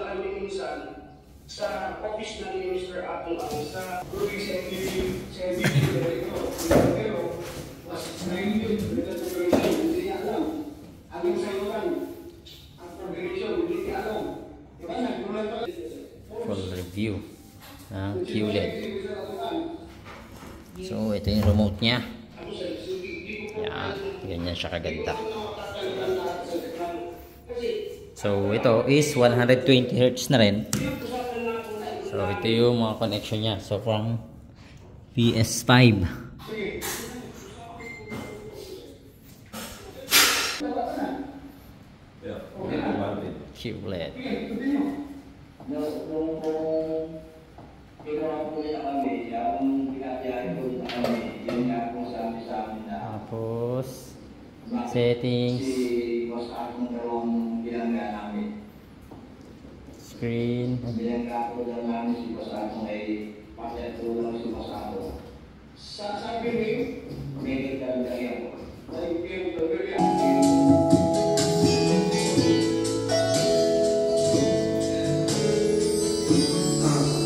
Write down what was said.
kami minsan sa office na ni Mr. Apple ang sa Ruby sa video pero mas ngayon hindi niya alam. Ang yung sayuran, ang progression, hindi niya alam. Diba nagmula pa? Full review ng QLED. So ito yung remote nya. Yan, ganyan siya kaganda. So ito is 120 Hz na rin. So ito yung mga connection nya. So from PS5. QLED. Tapos settings, screen,